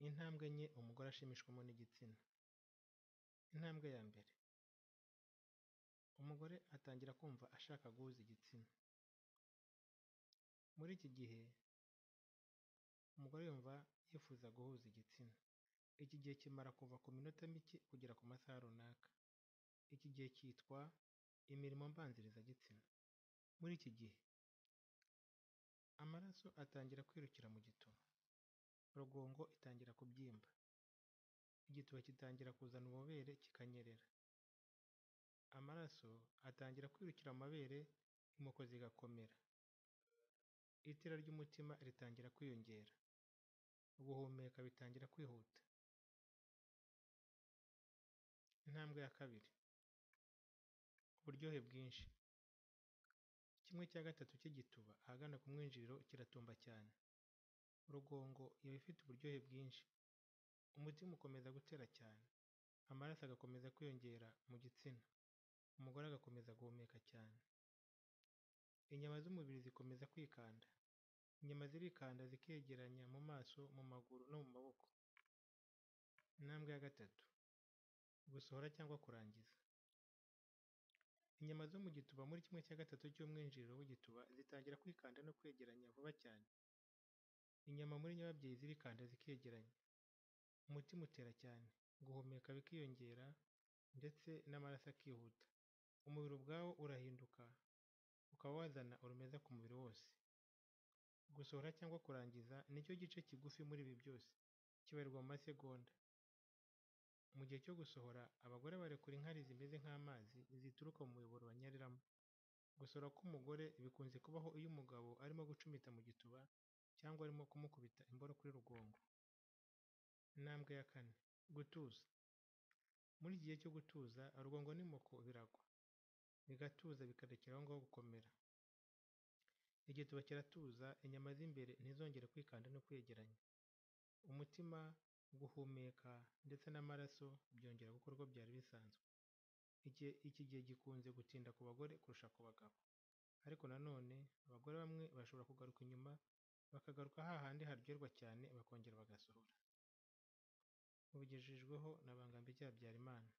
Intambwe enye umugore ashimishwamo n'igitsina. Intambwe ya mbere, umugore atangira kumva ashaka guhuza igitsina. Muri iki gihe, umugore yumva yifuza guhuza igitsina. Iki gihe kimara kuva ku minota mike kugera ku masaha runaka. Iki gihe cyitwa imirimo mbanzirizagitsina. Muri iki gihe, amaraso atangira kwirukira mu gituba. Rugongo itangira kubyimba. Igituba gitangira kuzana ububobere kikanyerera. Amaraso atangira kwirukira mu mabere, imoko zigakomera. Itira ry'umutima ritangira kwiyongera. Guhumeka bitangira kwihuta. Intambwe ya kabiri, uburyohe bwinshi. 1/3 cy'igituba ahagana ku mwinjiriro kiratumba cyane. Rugongo iba ifite uburyohe bwinshi. Umutima ukomeza gutera cyane. Amaraso agakomeza kwiyongera mu gitsina. Umugore agakomeza guhumeka cyane. Inyama z'umubiri zikomeza kwikanda. Inyama zirikanda zikegeranya mu maso, mu maguru no mu maboko. Intambwe ya gatatu, gusohora cyangwa kurangiza. Inyama zo mu gituba muri 1/3 cy'umwinjiriro w'igituba zitangira kwikanda no kwegeranya vuba cyane. Inyama muri nyababyeyi zirikanda zikegeranya. Umutima utera cyane, guhumeka bikiyongera ndetse n'amaraso akihuta. Umubiri ubwawo urahinduka, ukaba wazana urumeza ku mubiri wose. Gusohora cyangwa kurangiza nicyo gice kigufi muri ibi byose, kibarirwa mu masegonda. Mu gihe cyo gusohora, abagore barekura inkari zimeze nk'amazi zituruka mu muyoboro banyariramo. Gusohora k'umugore bikunze kubaho iyo umugabo arimo gucumita mu gituba cyangwa arimo kumukubita imboro kuri rugongo. Intambwe ya kane, gutuza. Muri iki gihe cyo gutuza, rugongo n'imoko biragwa, bigatuza bikarekera aho ngaho gukomera. Igituba kiratuza, inyama z'imbere ntizongere kwikanda no kwegeranya. Umutima, guhumeka ndetse n'amaraso byongera gukora uko byari bisanzwe. Iki gihe gikunze gutinda ku bagore kurusha ku bagabo. Ariko nanone, abagore bamwe bashobora kugaruka inyuma, bakagaruka hahandi haryoherwa cyane bakongera bagasohora. Mubigejejweho na Bangambiki Habyarimana.